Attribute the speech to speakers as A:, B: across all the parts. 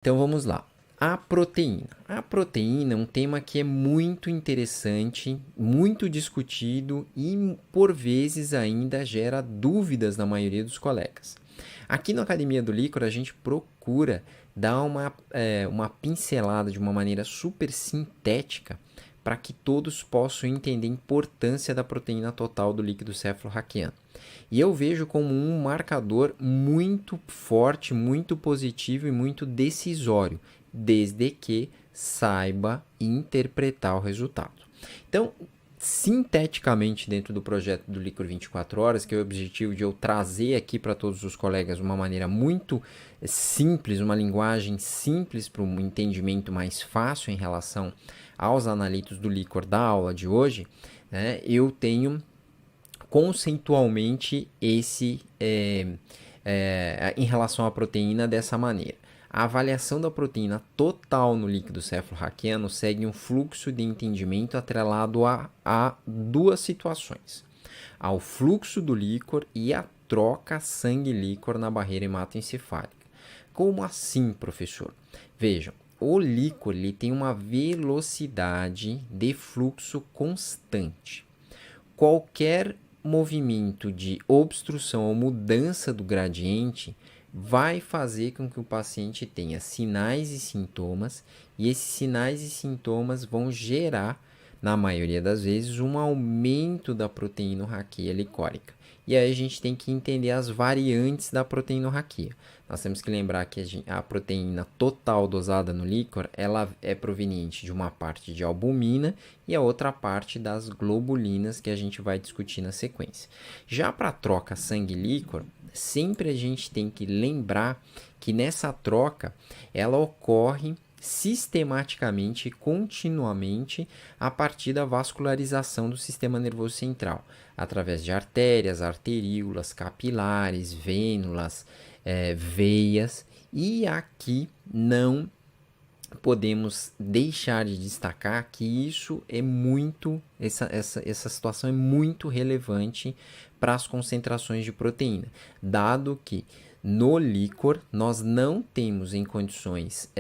A: Então vamos lá. A proteína. A proteína é um tema que é muito interessante, muito discutido e por vezes ainda gera dúvidas na maioria dos colegas. Aqui na Academia do Líquor a gente procura dar uma pincelada de uma maneira super sintética para que todos possam entender a importância da proteína total do líquido cefalorraquiano. E eu vejo como um marcador muito forte, muito positivo e muito decisório, desde que saiba interpretar o resultado. Então, sinteticamente, dentro do projeto do Líquor 24 Horas, que é o objetivo de eu trazer aqui para todos os colegas uma maneira muito simples, uma linguagem simples para um entendimento mais fácil em relação aos analitos do líquor da aula de hoje, né, eu tenho conceitualmente em relação à proteína dessa maneira. A avaliação da proteína total no líquido cefalorraquiano segue um fluxo de entendimento atrelado a duas situações: ao fluxo do líquor e à troca sangue-líquor na barreira hematoencefálica. Como assim, professor? Vejam, o líquor ele tem uma velocidade de fluxo constante. Qualquer movimento de obstrução ou mudança do gradiente vai fazer com que o paciente tenha sinais e sintomas, e esses sinais e sintomas vão gerar, na maioria das vezes, um aumento da proteinorraquia licórica. E aí a gente tem que entender as variantes da proteinorraquia. Nós temos que lembrar que a proteína total dosada no líquor, ela é proveniente de uma parte de albumina e a outra parte das globulinas, que a gente vai discutir na sequência. Já para a troca sangue-líquor, sempre a gente tem que lembrar que nessa troca ela ocorre sistematicamente e continuamente a partir da vascularização do sistema nervoso central, através de artérias, arteríolas, capilares, vênulas, veias, e aqui não podemos deixar de destacar que isso é muito, essa situação é muito relevante para as concentrações de proteína, dado que no líquor nós não temos em condições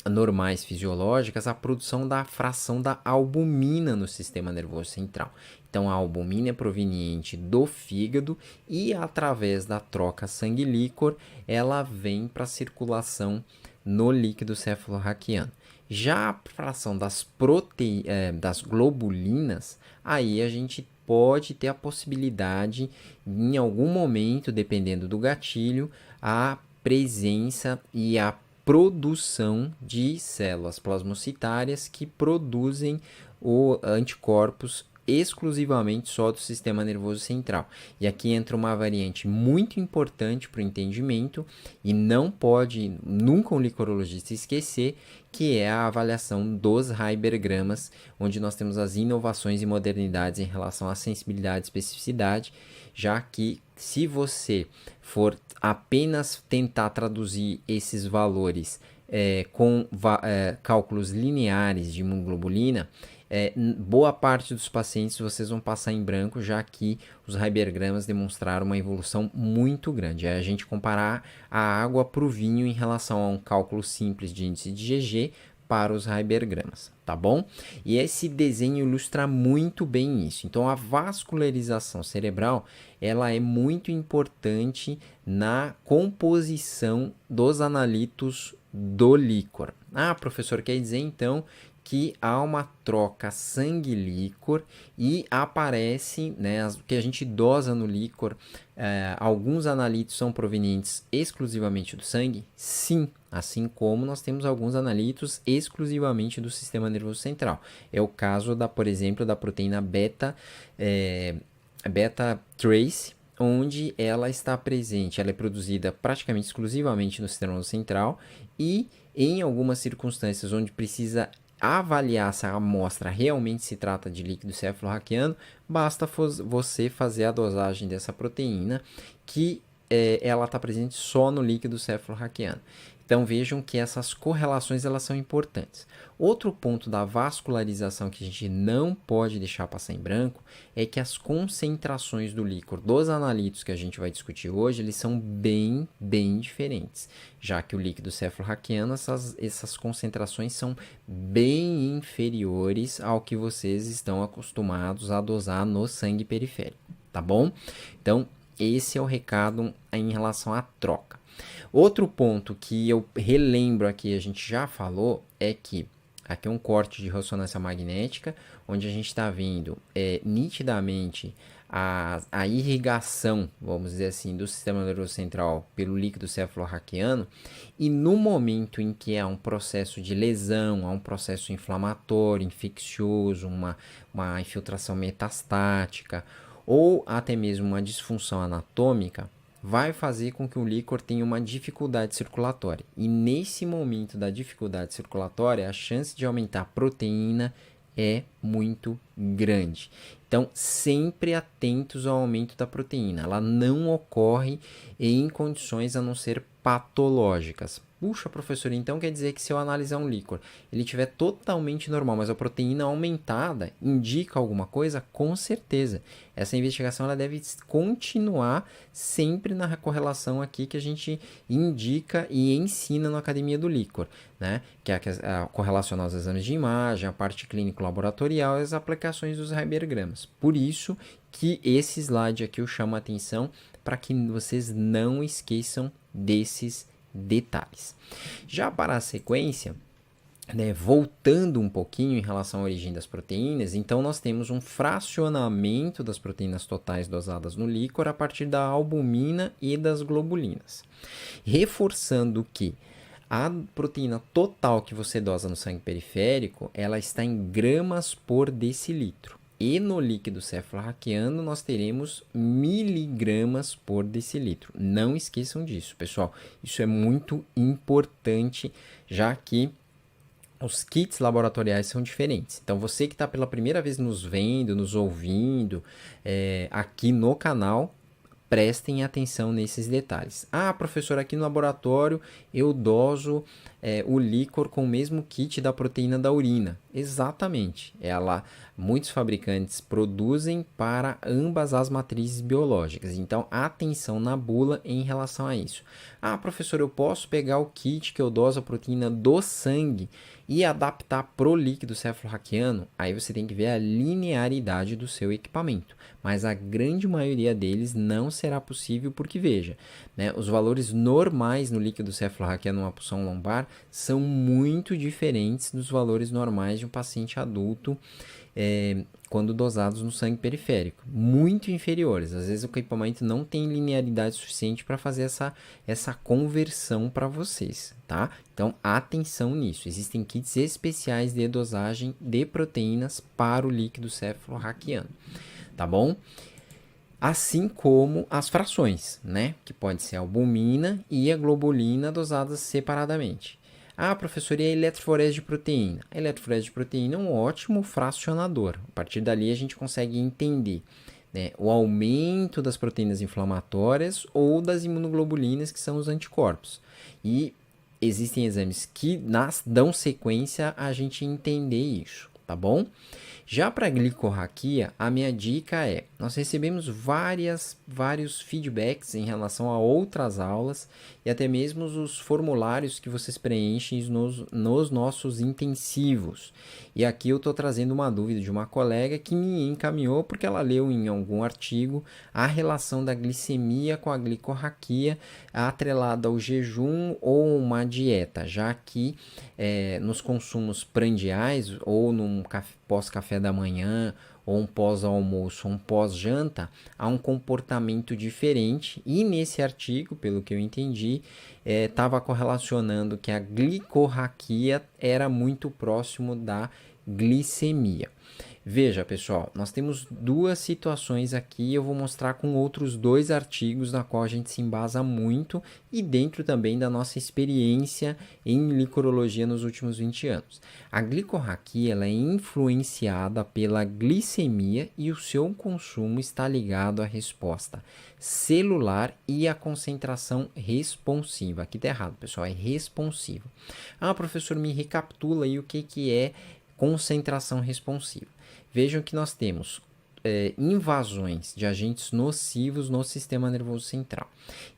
A: normais fisiológicas a produção da fração da albumina no sistema nervoso central. Então a albumina é proveniente do fígado e através da troca sangue-líquor ela vem para a circulação no líquido cefalorraquiano. Já a fração das globulinas, aí a gente pode ter a possibilidade, em algum momento, dependendo do gatilho, a presença e a produção de células plasmocitárias que produzem anticorpos exclusivamente só do sistema nervoso central. E aqui entra uma variante muito importante para o entendimento e não pode nunca um licorologista esquecer, que é a avaliação dos Heibergramas, onde nós temos as inovações e modernidades em relação à sensibilidade e especificidade, já que se você for apenas tentar traduzir esses valores com cálculos lineares de imunoglobulina, boa parte dos pacientes vocês vão passar em branco, já que os Heibergramas demonstraram uma evolução muito grande. É a gente comparar a água para o vinho em relação a um cálculo simples de índice de GG para os Heibergramas, tá bom? E esse desenho ilustra muito bem isso. Então, a vascularização cerebral, ela é muito importante na composição dos analitos do líquor. Ah, professor, quer dizer então que há uma troca sangue-líquor e aparece, né, que a gente dosa no líquor, alguns analitos são provenientes exclusivamente do sangue? Sim, assim como nós temos alguns analitos exclusivamente do sistema nervoso central. É o caso, por exemplo, da proteína beta trace, onde ela está presente, ela é produzida praticamente exclusivamente no sistema nervoso central e em algumas circunstâncias onde precisa avaliar se a amostra realmente se trata de líquido cefalorraquiano, basta você fazer a dosagem dessa proteína, que ela está presente só no líquido cefalorraquiano. Então vejam que essas correlações elas são importantes. Outro ponto da vascularização que a gente não pode deixar passar em branco é que as concentrações do líquor dos analíticos que a gente vai discutir hoje, eles são bem diferentes, já que o líquido cefalorraquiano, essas concentrações são bem inferiores ao que vocês estão acostumados a dosar no sangue periférico, tá bom? Então, esse é o recado em relação à troca. Outro ponto que eu relembro aqui, a gente já falou, é que aqui é um corte de ressonância magnética, onde a gente está vendo nitidamente a irrigação, vamos dizer assim, do sistema nervoso central pelo líquido cefalorraquiano, e no momento em que há um processo de lesão, há um processo inflamatório, infeccioso, uma infiltração metastática, ou até mesmo uma disfunção anatômica, vai fazer com que o líquor tenha uma dificuldade circulatória. E nesse momento da dificuldade circulatória, a chance de aumentar a proteína é muito grande. Então, sempre atentos ao aumento da proteína. Ela não ocorre em condições a não ser patológicas. Puxa, professor, então quer dizer que se eu analisar um líquor, ele estiver totalmente normal, mas a proteína aumentada indica alguma coisa? Com certeza. Essa investigação ela deve continuar sempre na correlação aqui que a gente indica e ensina na Academia do Líquor, né? Que é a correlacionar os exames de imagem, a parte clínico-laboratorial e as aplicações dos Heibergramas. Por isso que esse slide aqui eu chamo a atenção para que vocês não esqueçam desses detalhes. Já para a sequência, né, voltando um pouquinho em relação à origem das proteínas, então nós temos um fracionamento das proteínas totais dosadas no líquor a partir da albumina e das globulinas. Reforçando que a proteína total que você dosa no sangue periférico, ela está em gramas por decilitro. E no líquido cefalorraquiano nós teremos miligramas por decilitro. Não esqueçam disso, pessoal. Isso é muito importante, já que os kits laboratoriais são diferentes. Então, você que está pela primeira vez nos vendo, nos ouvindo, aqui no canal, prestem atenção nesses detalhes. Ah, professor, aqui no laboratório eu doso o líquor com o mesmo kit da proteína da urina. Exatamente. Muitos fabricantes produzem para ambas as matrizes biológicas. Então, atenção na bula em relação a isso. Ah, professor, eu posso pegar o kit que eu doso a proteína do sangue e adaptar pro líquido cefalorraquiano? Aí você tem que ver a linearidade do seu equipamento. Mas a grande maioria deles não será possível porque, veja, né, os valores normais no líquido cefalorraquiano numa punção lombar são muito diferentes dos valores normais de um paciente adulto quando dosados no sangue periférico, muito inferiores. Às vezes o equipamento não tem linearidade suficiente para fazer essa conversão para vocês, tá? Então, atenção nisso. Existem kits especiais de dosagem de proteínas para o líquido cefalorraquiano, tá bom? Assim como as frações, né? Que pode ser a albumina e a globulina dosadas separadamente. Ah, professor, e a eletroforese de proteína? A eletroforese de proteína é um ótimo fracionador. A partir dali a gente consegue entender, né, o aumento das proteínas inflamatórias ou das imunoglobulinas, que são os anticorpos. E existem exames que dão sequência a gente entender isso, tá bom? Já para a glicorraquia, a minha dica é, nós recebemos vários feedbacks em relação a outras aulas e até mesmo os formulários que vocês preenchem nos nossos intensivos. E aqui eu estou trazendo uma dúvida de uma colega que me encaminhou porque ela leu em algum artigo a relação da glicemia com a glicorraquia atrelada ao jejum ou uma dieta, já que nos consumos prandiais ou num pós-café da manhã, ou um pós-almoço, ou um pós-janta, há um comportamento diferente. E nesse artigo, pelo que eu entendi, estava correlacionando que a glicorraquia era muito próximo da glicemia. Veja, pessoal, nós temos duas situações aqui, eu vou mostrar com outros dois artigos na qual a gente se embasa muito e dentro também da nossa experiência em licorologia nos últimos 20 anos. A glicorraquia ela é influenciada pela glicemia e o seu consumo está ligado à resposta celular e à concentração responsiva. responsiva. Aqui tá errado, pessoal, é responsiva. Ah, professor, me recapitula aí o que é concentração responsiva. Vejam que nós temos invasões de agentes nocivos no sistema nervoso central.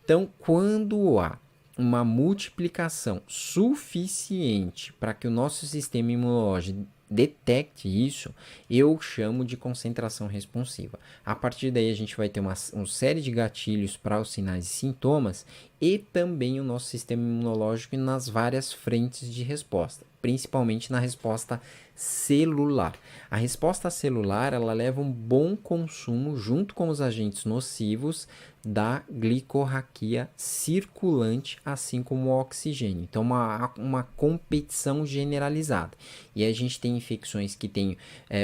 A: Então, quando há uma multiplicação suficiente para que o nosso sistema imunológico detecte isso, eu chamo de concentração responsiva. A partir daí a gente vai ter uma série de gatilhos para os sinais e sintomas e também o nosso sistema imunológico nas várias frentes de resposta, principalmente na resposta celular. A resposta celular, ela leva um bom consumo junto com os agentes nocivos da glicorraquia circulante, assim como o oxigênio. Então, uma competição generalizada. E a gente tem infecções que têm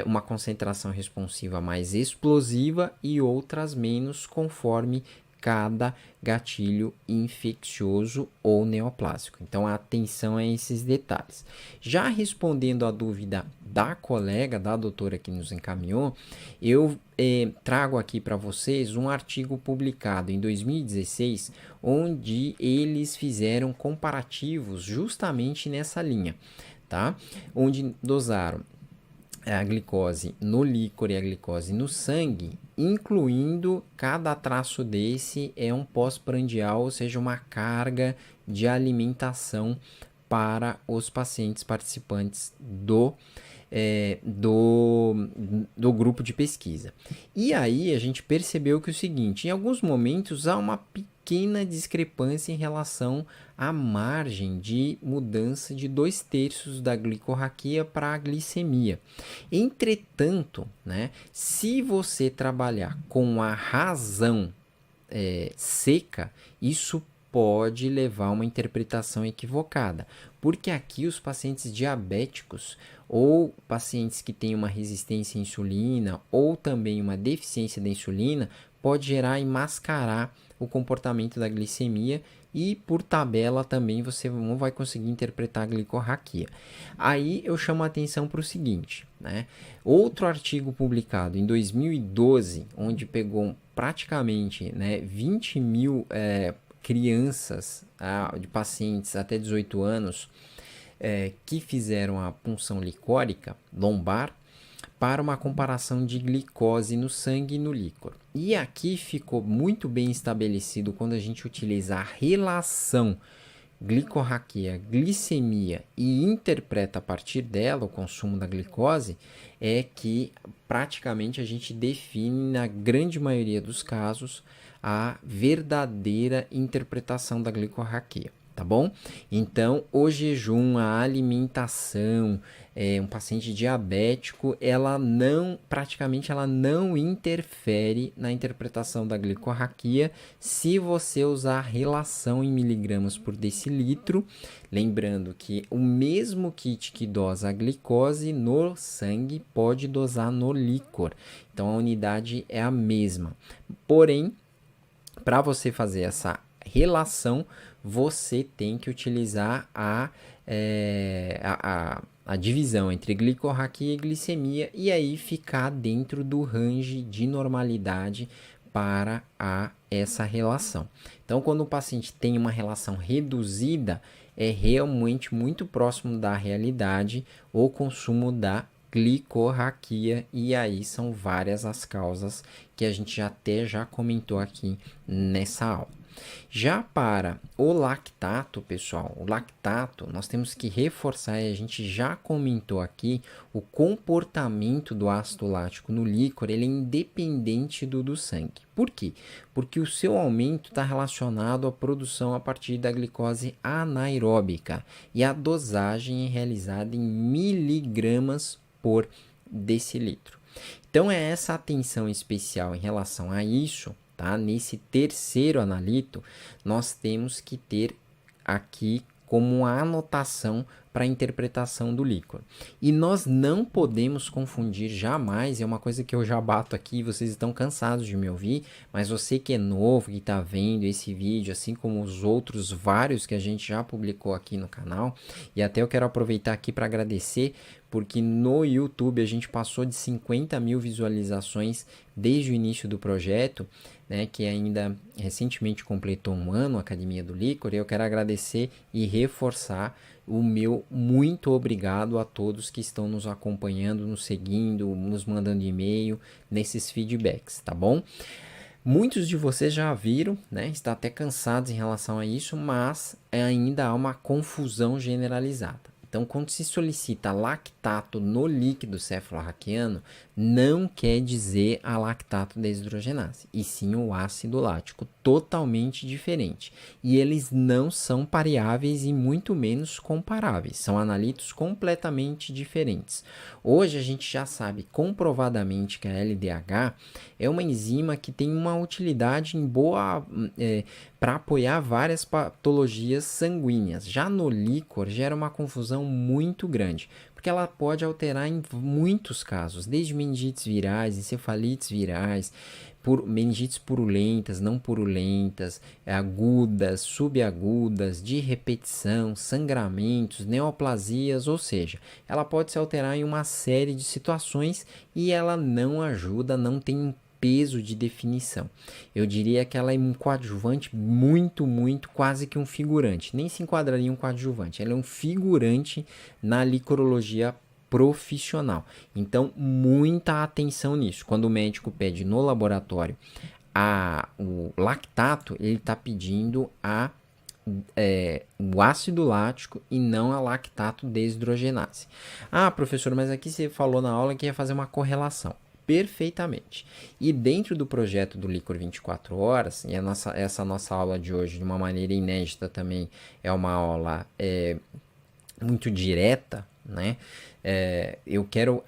A: uma concentração responsiva mais explosiva e outras menos, conforme cada gatilho infeccioso ou neoplásico. Então, atenção a esses detalhes. Já respondendo à dúvida da colega, da doutora que nos encaminhou, eu trago aqui para vocês um artigo publicado em 2016, onde eles fizeram comparativos justamente nessa linha, tá? Onde dosaram a glicose no líquor e a glicose no sangue, incluindo cada traço desse é um pós-prandial, ou seja, uma carga de alimentação para os pacientes participantes do grupo de pesquisa. E aí a gente percebeu que o seguinte, em alguns momentos há uma pequena discrepância em relação à margem de mudança de 2/3 da glicorraquia para a glicemia. Entretanto, né, se você trabalhar com a razão seca, isso pode levar a uma interpretação equivocada, porque aqui os pacientes diabéticos ou pacientes que têm uma resistência à insulina ou também uma deficiência da insulina pode gerar e mascarar o comportamento da glicemia e por tabela também você não vai conseguir interpretar a glicorraquia. Aí eu chamo a atenção para o seguinte, né? Outro artigo publicado em 2012, onde pegou praticamente 20 mil crianças de pacientes até 18 anos que fizeram a punção licórica lombar para uma comparação de glicose no sangue e no líquor. E aqui ficou muito bem estabelecido quando a gente utiliza a relação glicorraquia, glicemia e interpreta a partir dela o consumo da glicose, é que praticamente a gente define na grande maioria dos casos a verdadeira interpretação da glicorraquia. Tá bom? Então, o jejum, a alimentação, um paciente diabético, praticamente ela não interfere na interpretação da glicorraquia se você usar a relação em miligramas por decilitro, lembrando que o mesmo kit que dosa a glicose no sangue pode dosar no líquor, então a unidade é a mesma. Porém, para você fazer essa relação, você tem que utilizar a divisão entre glicorraquia e glicemia e aí ficar dentro do range de normalidade para essa relação. Então, quando o paciente tem uma relação reduzida, é realmente muito próximo da realidade o consumo da glicorraquia, e aí são várias as causas que a gente já comentou aqui nessa aula. Já para o lactato, pessoal, o lactato nós temos que reforçar, e a gente já comentou aqui, o comportamento do ácido lático no líquor, ele é independente do sangue. Por quê? Porque o seu aumento está relacionado à produção a partir da glicose anaeróbica e a dosagem é realizada em miligramas por decilitro. Então é essa atenção especial em relação a isso. Tá? Nesse terceiro analito, nós temos que ter aqui como uma anotação para a interpretação do líquor. E nós não podemos confundir jamais, é uma coisa que eu já bato aqui, vocês estão cansados de me ouvir, mas você que é novo, que está vendo esse vídeo, assim como os outros vários que a gente já publicou aqui no canal, e até eu quero aproveitar aqui para agradecer, porque no YouTube a gente passou de 50 mil visualizações desde o início do projeto, né, que ainda recentemente completou um ano, a Academia do Líquor, e eu quero agradecer e reforçar o meu muito obrigado a todos que estão nos acompanhando, nos seguindo, nos mandando e-mail, nesses feedbacks, tá bom? Muitos de vocês já viram, né? Está até cansados em relação a isso, mas ainda há uma confusão generalizada. Então, quando se solicita lactato no líquido cefalorraquiano, não quer dizer a lactato desidrogenase, e sim o ácido lático, totalmente diferente. E eles não são pareáveis e muito menos comparáveis, são analitos completamente diferentes. Hoje a gente já sabe comprovadamente que a LDH é uma enzima que tem uma utilidade em boa para apoiar várias patologias sanguíneas. Já no líquor gera uma confusão muito grande, porque ela pode alterar em muitos casos, desde meningites virais, encefalites virais, meningites purulentas, não purulentas, agudas, subagudas, de repetição, sangramentos, neoplasias, ou seja, ela pode se alterar em uma série de situações e ela não ajuda, não tem um peso de definição. Eu diria que ela é um coadjuvante muito, quase que um figurante. Nem se enquadraria em um coadjuvante. Ela é um figurante na licorologia profissional. Então, muita atenção nisso. Quando o médico pede no laboratório o lactato, ele está pedindo o ácido lático e não a lactato desidrogenase. Ah, professor, mas aqui você falou na aula que ia fazer uma correlação. Perfeitamente. E dentro do projeto do Líquor 24 horas, e essa nossa aula de hoje, de uma maneira inédita também, é uma aula muito direta, né? Eu quero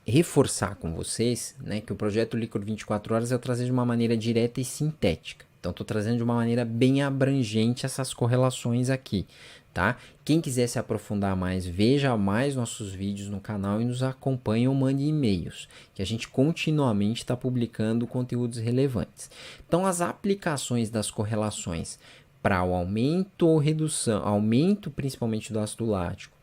A: reforçar com vocês, né, que o projeto Líquor 24 horas eu trazer de uma maneira direta e sintética. Então, estou trazendo de uma maneira bem abrangente essas correlações aqui, tá? Quem quiser se aprofundar mais, veja mais nossos vídeos no canal e nos acompanhe ou mande e-mails, que a gente continuamente está publicando conteúdos relevantes. Então, as aplicações das correlações para o aumento ou redução, aumento principalmente do ácido lático,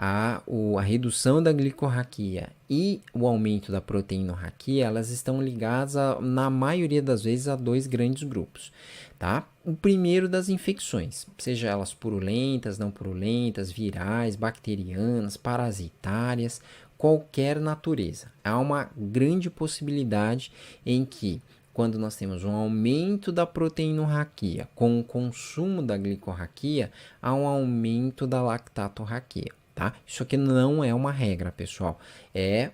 A: a redução da glicorraquia e o aumento da proteinorraquia, elas estão ligadas, na maioria das vezes, a dois grandes grupos, tá? O primeiro das infecções, seja elas purulentas, não purulentas, virais, bacterianas, parasitárias, qualquer natureza. Há uma grande possibilidade em que, quando nós temos um aumento da proteinorraquia com o consumo da glicorraquia, há um aumento da lactatorraquia. Tá? Isso aqui não é uma regra, pessoal. É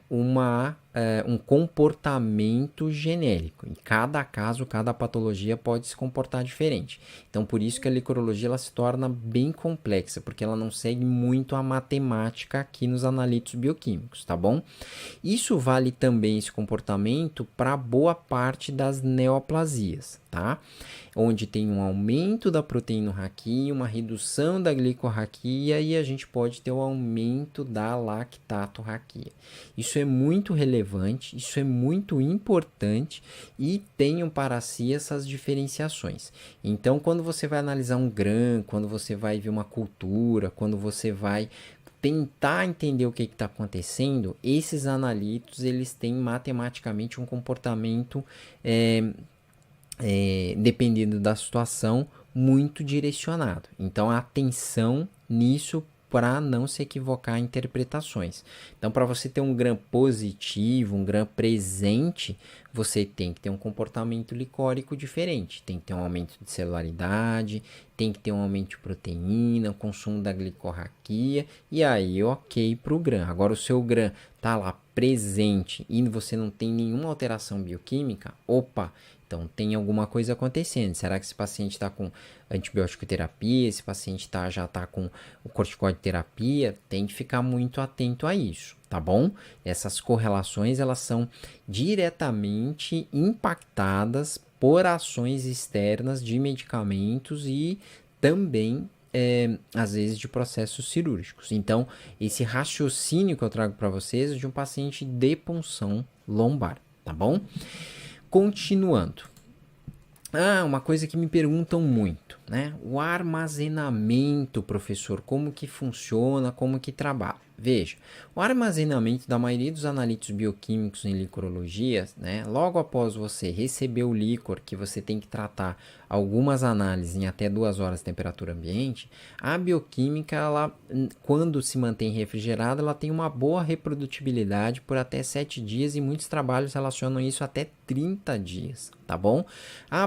A: um comportamento genérico. Em cada caso, cada patologia pode se comportar diferente. Então, por isso que a licorologia ela se torna bem complexa, porque ela não segue muito a matemática aqui nos analitos bioquímicos, tá bom? Isso vale também, esse comportamento, para boa parte das neoplasias, tá? Onde tem um aumento da proteinorraquia, uma redução da glicorraquia e a gente pode ter o aumento da lactatorraquia. Isso é muito relevante, isso é muito importante e tenham para si essas diferenciações. Então, quando você vai analisar um GRAM, quando você vai ver uma cultura, quando você vai tentar entender o que está acontecendo, esses analitos eles têm matematicamente um comportamento dependendo da situação, muito direcionado. Então, atenção nisso para não se equivocar em interpretações. Então, para você ter um GRAM positivo, um GRAM presente, você tem que ter um comportamento licórico diferente. Tem que ter um aumento de celularidade, tem que ter um aumento de proteína, consumo da glicorraquia, e aí ok para o GRAM. Agora, o seu GRAM está lá presente e você não tem nenhuma alteração bioquímica, opa, então tem alguma coisa acontecendo. Será que esse paciente está com antibiótico terapia? Esse paciente já está com o corticoide terapia? Tem que ficar muito atento a isso, tá bom? Essas correlações elas são diretamente impactadas por ações externas de medicamentos e também, às vezes, de processos cirúrgicos. Então, esse raciocínio que eu trago para vocês é de um paciente de punção lombar, tá bom? Continuando. Uma coisa que me perguntam muito, né? O armazenamento, professor, como que funciona, como que trabalha? Veja, o armazenamento da maioria dos analíticos bioquímicos em licorologia, né? Logo após você receber o líquor, que você tem que tratar algumas análises em até 2 horas de temperatura ambiente, a bioquímica, ela, quando se mantém refrigerada, ela tem uma boa reprodutibilidade por até 7 dias e muitos trabalhos relacionam isso até 30 dias, tá bom?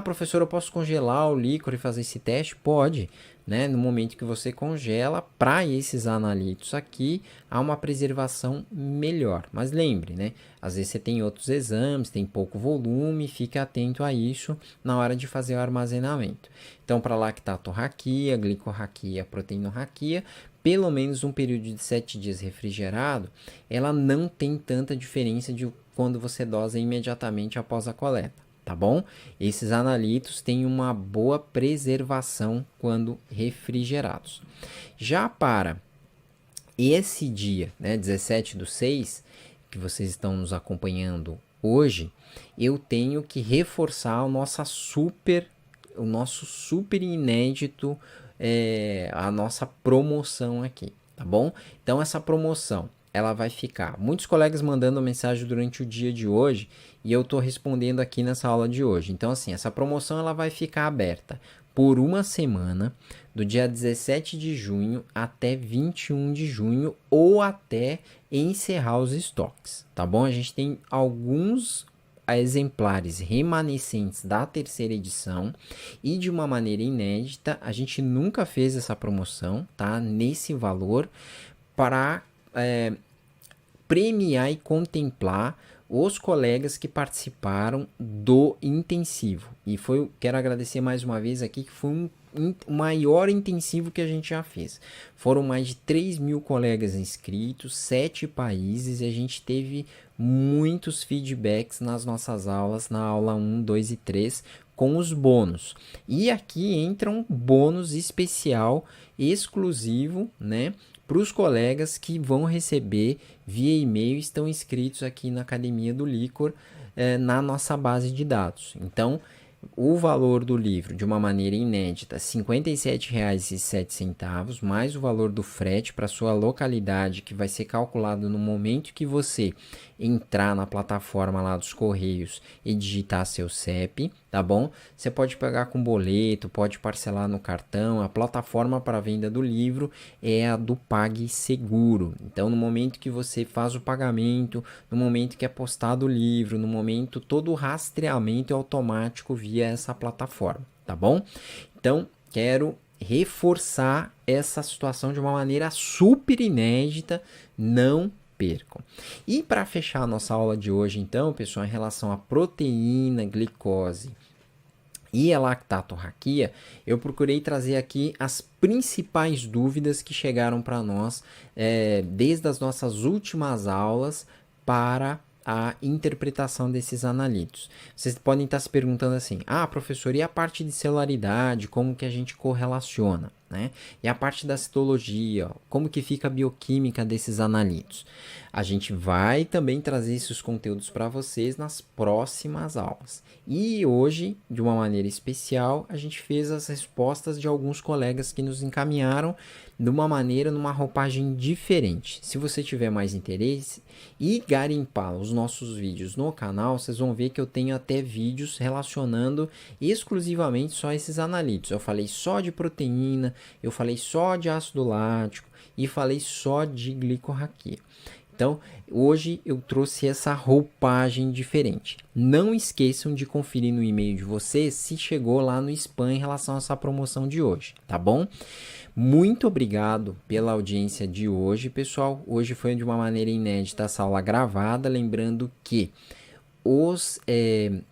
A: Professor, eu posso congelar o líquor e fazer esse teste? Pode, né? No momento que você congela, para esses analitos aqui, há uma preservação melhor. Mas lembre, né? Às vezes você tem outros exames, tem pouco volume, fique atento a isso na hora de fazer o armazenamento. Então, para lactatorraquia, glicorraquia, proteinorraquia, pelo menos um período de 7 dias refrigerado, ela não tem tanta diferença de quando você dosa imediatamente após a coleta. Tá bom? Esses analitos têm uma boa preservação quando refrigerados. Já para esse dia, né, 17/6, que vocês estão nos acompanhando hoje, eu tenho que reforçar o nosso super inédito, a nossa promoção aqui, tá bom? Então, essa promoção, ela vai ficar. Muitos colegas mandando mensagem durante o dia de hoje e eu estou respondendo aqui nessa aula de hoje. Então, assim, essa promoção ela vai ficar aberta por uma semana, do dia 17 de junho até 21 de junho ou até encerrar os estoques, tá bom? A gente tem alguns exemplares remanescentes da 3ª edição e de uma maneira inédita, a gente nunca fez essa promoção, tá? Nesse valor, para premiar e contemplar os colegas que participaram do intensivo. E quero agradecer mais uma vez aqui, que foi o maior intensivo que a gente já fez. Foram mais de 3.000 colegas inscritos, 7 países, e a gente teve muitos feedbacks nas nossas aulas, na aula 1, 2 e 3, com os bônus. E aqui entra um bônus especial, exclusivo, né? Para os colegas que vão receber via e-mail, estão inscritos aqui na Academia do Licor, na nossa base de dados. Então, o valor do livro, de uma maneira inédita, R$ 57,07, mais o valor do frete para sua localidade, que vai ser calculado no momento que você entrar na plataforma lá dos Correios e digitar seu CEP, tá bom? Você pode pagar com boleto, pode parcelar no cartão. A plataforma para venda do livro é a do PagSeguro. Então, no momento que você faz o pagamento, no momento que é postado o livro, no momento todo o rastreamento é automático via essa plataforma, tá bom? Então, quero reforçar essa situação de uma maneira super inédita, não percam. E para fechar a nossa aula de hoje, então, pessoal, em relação à proteína, glicose e a lactatorraquia, eu procurei trazer aqui as principais dúvidas que chegaram para nós desde as nossas últimas aulas para a interpretação desses analitos. Vocês podem estar se perguntando assim: professor, e a parte de celularidade, como que a gente correlaciona, né? E a parte da citologia, como que fica a bioquímica desses analitos? A gente vai também trazer esses conteúdos para vocês nas próximas aulas. E hoje, de uma maneira especial, a gente fez as respostas de alguns colegas que nos encaminharam de uma maneira, numa roupagem diferente. Se você tiver mais interesse e garimpar os nossos vídeos no canal, vocês vão ver que eu tenho até vídeos relacionando exclusivamente só esses analitos. Eu falei só de proteína, eu falei só de ácido lático e falei só de glicorraquia. Então, hoje eu trouxe essa roupagem diferente. Não esqueçam de conferir no e-mail de vocês se chegou lá no spam em relação a essa promoção de hoje, tá bom? Muito obrigado pela audiência de hoje, pessoal. Hoje foi de uma maneira inédita essa aula gravada, lembrando que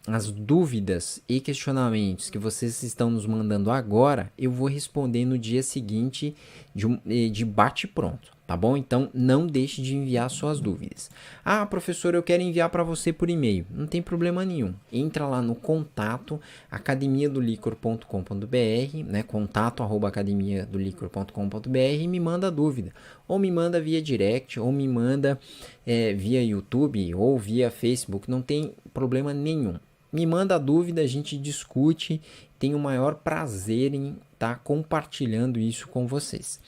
A: as dúvidas e questionamentos que vocês estão nos mandando agora, eu vou responder no dia seguinte de bate-pronto, tá bom? Então, não deixe de enviar suas dúvidas. Ah, professor, eu quero enviar para você por e-mail. Não tem problema nenhum. Entra lá no contato academiadolicor.com.br, né? contato@academiadolicor.com.br e me manda dúvida. Ou me manda via direct, ou me manda via YouTube, ou via Facebook. Não tem problema nenhum. Me manda a dúvida, a gente discute. Tenho o maior prazer em estar compartilhando isso com vocês.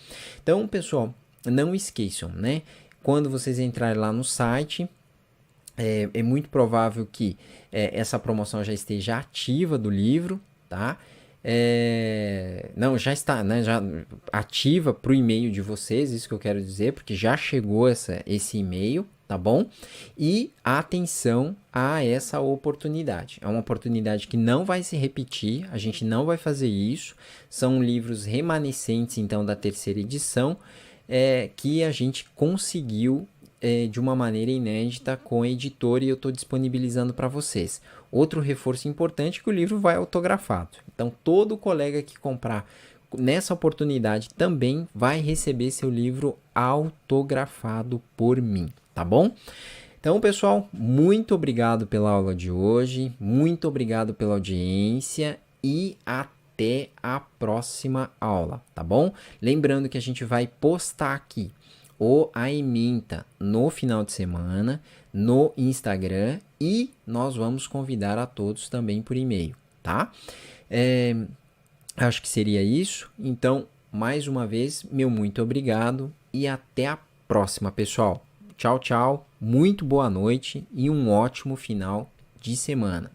A: Então, pessoal, não esqueçam, né? Quando vocês entrarem lá no site, é muito provável que essa promoção já esteja ativa do livro, tá? Não, já está, né? Já ativa para o e-mail de vocês, isso que eu quero dizer, porque já chegou esse e-mail, tá bom? E atenção a essa oportunidade. É uma oportunidade que não vai se repetir, a gente não vai fazer isso. São livros remanescentes, então, da terceira edição, que a gente conseguiu de uma maneira inédita com a editora e eu estou disponibilizando para vocês. Outro reforço importante é que o livro vai autografado. Então, todo colega que comprar nessa oportunidade também vai receber seu livro autografado por mim, tá bom? Então, pessoal, muito obrigado pela aula de hoje, muito obrigado pela audiência e até a próxima aula, tá bom? Lembrando que a gente vai postar aqui a ementa no final de semana, no Instagram e nós vamos convidar a todos também por e-mail, tá? Acho que seria isso. Então, mais uma vez, meu muito obrigado e até a próxima, pessoal. Tchau, tchau, muito boa noite e um ótimo final de semana.